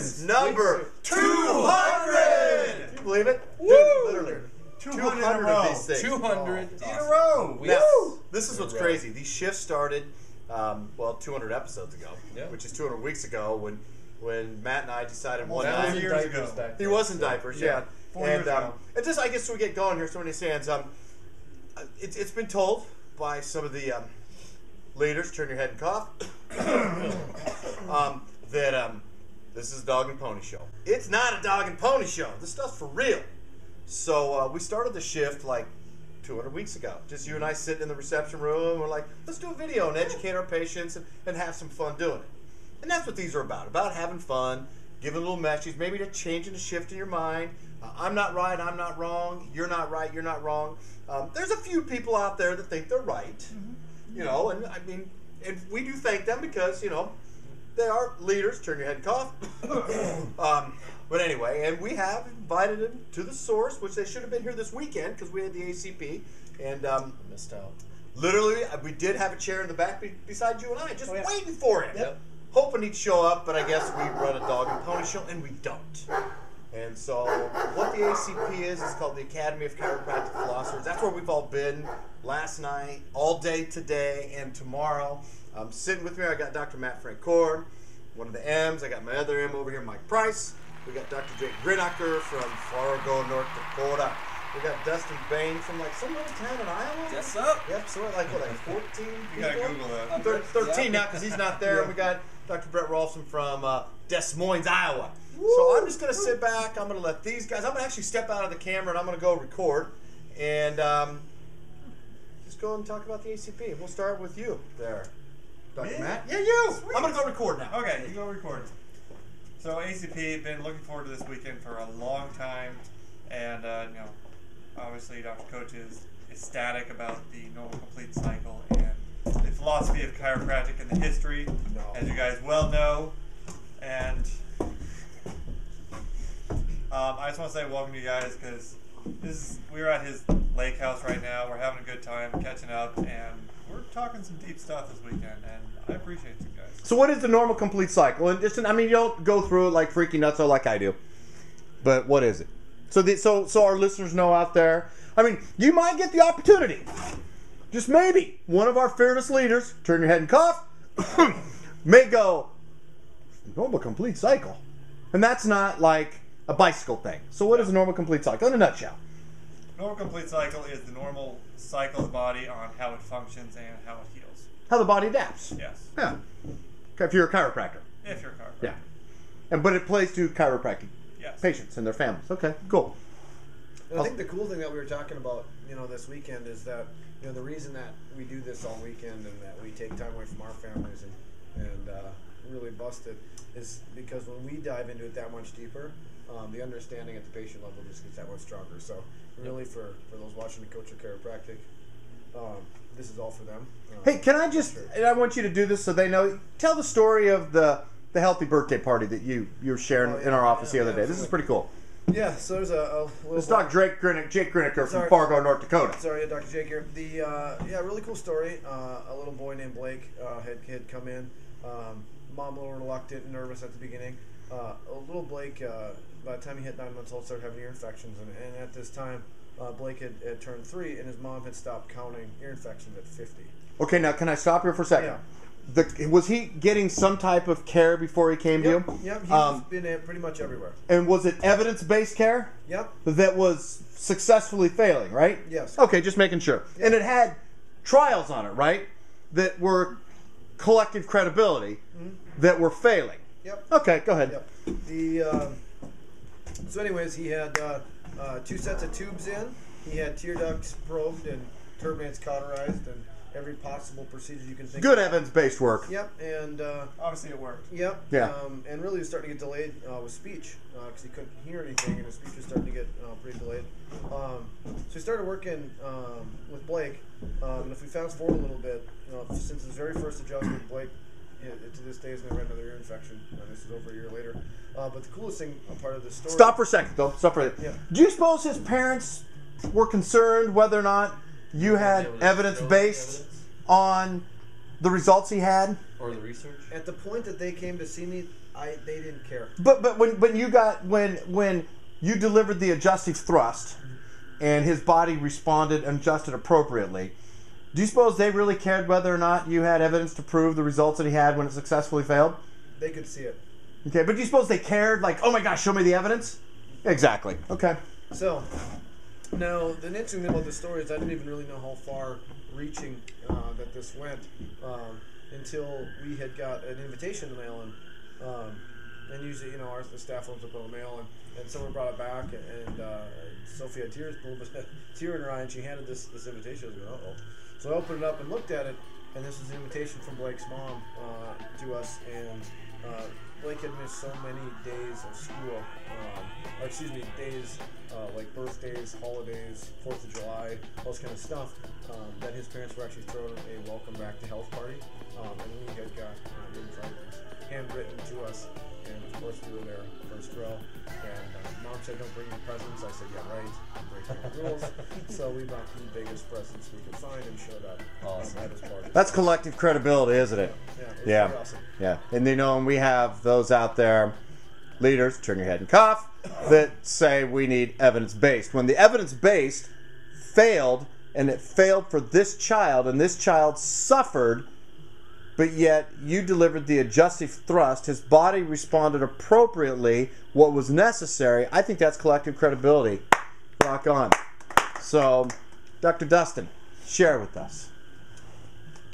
is number 200! Can you believe it? Woo! Dude, literally. 200 of these things. 200 Awesome. in a row. Now, Woo! this is what's crazy. These shifts started, 200 episodes ago, which is 200 weeks ago when Matt and I decided one night. Years ago. He was in diapers, yeah. 4 years ago. And just, I guess, so we get going here, so many hands. It's been told by some of the leaders, turn your head and cough, that this is a dog and pony show. It's not a dog and pony show. This stuff's for real. So we started the shift like 200 weeks ago. Just you and I sitting in the reception room. We're like, let's do a video and educate our patients and have some fun doing it. And that's what these are about having fun, giving a little message, maybe to changing the shift in your mind. I'm not right, I'm not wrong. You're not right, you're not wrong. There's a few people out there that think they're right, you know, and I mean, and we do thank them because, you know, they are leaders. Turn your head and cough. But anyway, and we have invited them to the source, which they should have been here this weekend because we had the ACP. And missed out. literally, we did have a chair in the back beside you and I, just waiting for him. Yep. Hoping he'd show up, but I guess we run a dog and pony show, and we don't. And so what the ACP is called the Academy of Chiropractic Philosophers. That's where we've all been last night, all day today, and tomorrow. Sitting with me, I got Dr. Matt Francoeur, one of the M's. I got my other M over here, Mike Price. We got Dr. Jake Grinacher from Fargo, North Dakota. We got Dustin Bain from like some little town in Iowa. Yes, up. Yep, so we're like, what, like 14 people? You gotta Google that. 13 now because he's not there. We got Dr. Brett Rolfson from Des Moines, Iowa. So I'm just going to sit back. I'm going to let these guys, I'm going to actually step out of the camera and I'm going to go record and just go and talk about the ACP. We'll start with you there, Dr. Matt. Yeah, you. Sweet. I'm going to go record now. Okay, you go record. So ACP, been looking forward to this weekend for a long time, and you know, obviously Dr. Koca is ecstatic about the normal complete cycle and the philosophy of chiropractic and the history, as you guys well know. And I just want to say welcome to you guys because we're at his lake house right now. We're having a good time, catching up, and we're talking some deep stuff this weekend, and I appreciate you guys. So what is the normal complete cycle? And just, I mean, you don't go through it like freaky nutso like I do, but what is it? So our listeners know out there. I mean, you might get the opportunity. Just maybe one of our fearless leaders, turn your head and cough, may go, normal complete cycle. And that's not like a bicycle thing. So what is a normal complete cycle in a nutshell? Normal complete cycle is the normal cycle of the body on how it functions and how it heals. How the body adapts. Yes. Yeah. Okay, if you're a chiropractor. If you're a chiropractor. Yeah. But it plays to chiropractic patients and their families. Okay, cool. And I think the cool thing that we were talking about, you know, this weekend is that, you know, the reason that we do this all weekend and that we take time away from our families and really bust it is because when we dive into it that much deeper, the understanding at the patient level just gets that much stronger. So really for those watching the Koca Chiropractic, this is all for them. Hey, can I just, and I want you to do this so they know, tell the story of the healthy birthday party that you were sharing in our office the other day. This is pretty cool. Yeah, so there's a little... This is Dr. Jake Grinacher from Fargo, North Dakota. Sorry, Dr. Jake here. Really cool story. A little boy named Blake had come in. Mom a little reluctant and nervous at the beginning. A little Blake, by the time he hit 9 months old, started having ear infections. And at this time, Blake had turned 3, and his mom had stopped counting ear infections at 50. Okay, now can I stop here for a second? Yeah. Was he getting some type of care before he came to you? Yep, he's been pretty much everywhere. And was it evidence-based care? Yep. That was successfully failing, right? Yes. Okay, just making sure. Yep. And it had trials on it, right? That were collective credibility that were failing. Yep. Okay, go ahead. Yep. So anyways, he had 2 sets of tubes in. He had tear ducts probed and turbinates cauterized and every possible procedure you can think of. Good evidence-based work. Yep, and obviously it worked. Yep. Yeah. And really, he was starting to get delayed with speech because he couldn't hear anything, and his speech was starting to get pretty delayed. So he started working with Blake, and if we fast forward a little bit, you know, since his very first adjustment, Blake, to this day, has never had another ear infection. This is over a year later. But the coolest thing, part of the story. Stop for a second, though. Stop for a second. Yeah. Do you suppose his parents were concerned whether or not you had evidence-based on the results he had? Or the research? At the point that they came to see me, They didn't care. But when you delivered the adjustive thrust, and his body responded and adjusted appropriately, do you suppose they really cared whether or not you had evidence to prove the results that he had when it successfully failed? They could see it. Okay, but do you suppose they cared? Like, oh my gosh, show me the evidence? Exactly. Okay. So, now, the interesting thing about this story is I didn't even really know how far reaching that this went until we had got an invitation to mail in. And usually, the staff opens up a mail, and someone brought it back, and Sophie had tears, a little bit of tear in her eye, and she handed this invitation. I was going, uh-oh. So I opened it up and looked at it, and this was an invitation from Blake's mom to us, and Blake had missed so many days of school, days like birthdays, holidays, 4th of July, all this kind of stuff, that his parents were actually throwing a welcome back to health party, and we had got handwritten to us, and of course we were there first row, and Mom said don't bring any presents. I said yeah right, I'm breaking the rules. So we brought the biggest presents we could find and showed up at his party. That's collective credibility, isn't it? Yeah, it was awesome. Yeah. And and we have those out there, leaders, turn your head and cough, that say we need evidence-based. When the evidence-based failed, and it failed for this child, and this child suffered, but yet you delivered the adjustive thrust, his body responded appropriately, what was necessary, I think that's collective credibility. Rock on. So, Dr. Dustin, share with us.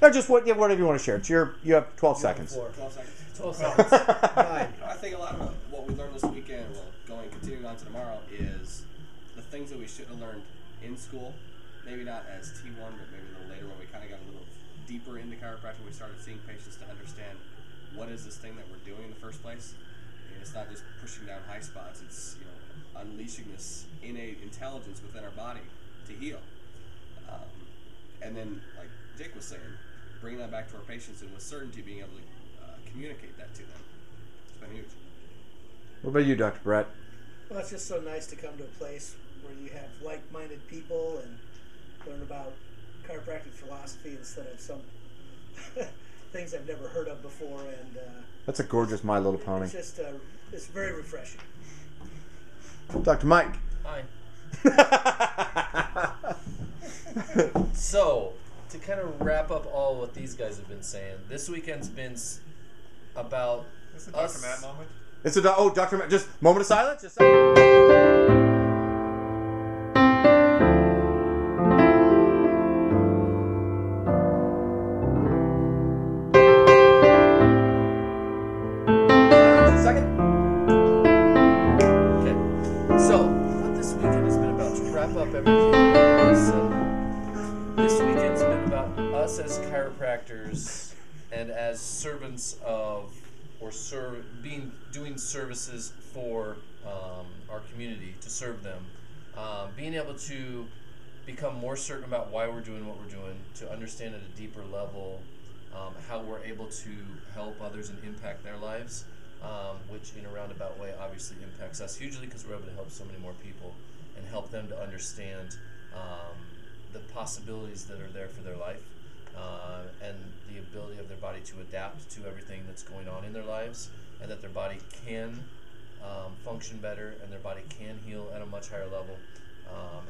Or just whatever you want to share. You have 12 seconds. 12 seconds. 12 seconds. 9. I think a lot of what we learned this weekend, continuing on to tomorrow, is the things that we should have learned in school. Maybe not as T1, but maybe a little later when we kind of got a little deeper into chiropractic. We started seeing patients to understand what is this thing that we're doing in the first place. And it's not just pushing down high spots. It's unleashing this innate intelligence within our body to heal. And then, like Jake was saying, bringing that back to our patients and with certainty being able to communicate that to them. It's been huge. What about you, Dr. Brett? Well, it's just so nice to come to a place where you have like-minded people and learn about chiropractic philosophy instead of some things I've never heard of before. And that's a gorgeous My Little Pony. It's just it's very refreshing. Dr. Mike. Hi. So, to kind of wrap up all what these guys have been saying, this weekend's been about This is a us. Dr. Matt moment. It's Dr. Matt, just moment of silence. Just as chiropractors and as servants of doing services for our community to serve them, being able to become more certain about why we're doing what we're doing, to understand at a deeper level how we're able to help others and impact their lives, which in a roundabout way obviously impacts us hugely because we're able to help so many more people and help them to understand the possibilities that are there for their life. And the ability of their body to adapt to everything that's going on in their lives, and that their body can function better, and their body can heal at a much higher level,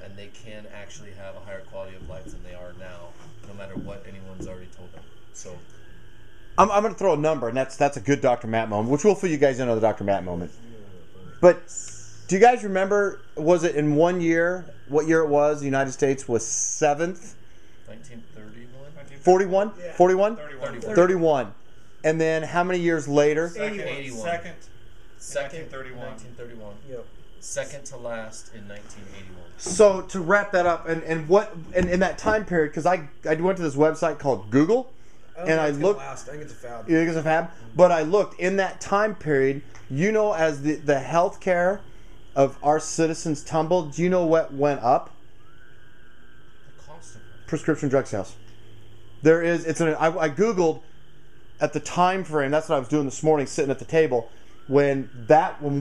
and they can actually have a higher quality of life than they are now, no matter what anyone's already told them. So, I'm going to throw a number, and that's a good Dr. Matt moment, which will fill you guys in on the Dr. Matt moment. But do you guys remember, was it in 1 year, what year it was, the United States was 7th? 1931? 41? Yeah. 41? 31. 31. And then how many years later? Second. 81. Second. 1931. Yep. Second to last in 1981. So to wrap that up, and in that time period, because I went to this website called Google, and I looked. I think it's a fab. You think it's a fab? But I looked in that time period. As the health care of our citizens tumbled, do you know what went up? The cost of it. Prescription drug sales. I Googled at the time frame. That's what I was doing this morning, sitting at the table. When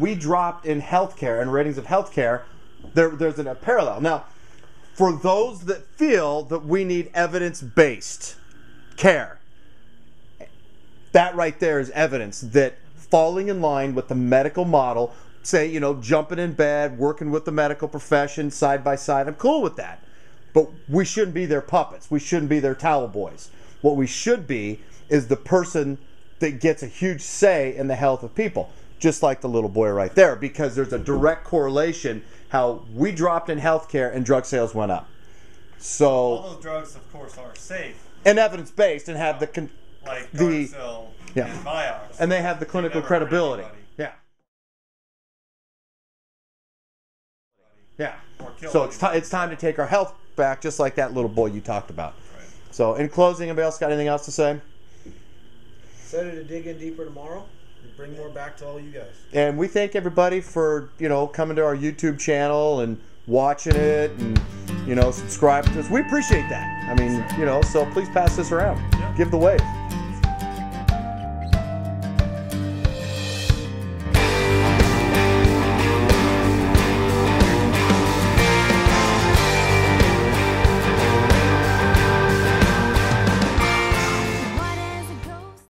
we dropped in healthcare and ratings of healthcare, there's a parallel. Now, for those that feel that we need evidence-based care, that right there is evidence that falling in line with the medical model, say, you know, jumping in bed, working with the medical profession side by side. I'm cool with that. But we shouldn't be their puppets. We shouldn't be their towel boys. What we should be is the person that gets a huge say in the health of people, just like the little boy right there, because there's a direct correlation how we dropped in healthcare and drug sales went up. So All those drugs, of course, are safe. And evidence-based and have Like the Gardasil yeah. and Vioxx. And they have the clinical Never hurt credibility. anybody. Yeah. Yeah. Or kill So anybody. it's time to take our health back, just like that little boy you talked about. Right. So in closing, anybody else got anything else to say? Excited to dig in deeper tomorrow and bring more back to all you guys. And we thank everybody for, you know, coming to our YouTube channel and watching it and, you know, subscribing to us. We appreciate that. I mean, you know, so please pass this around. Yeah. Give the wave.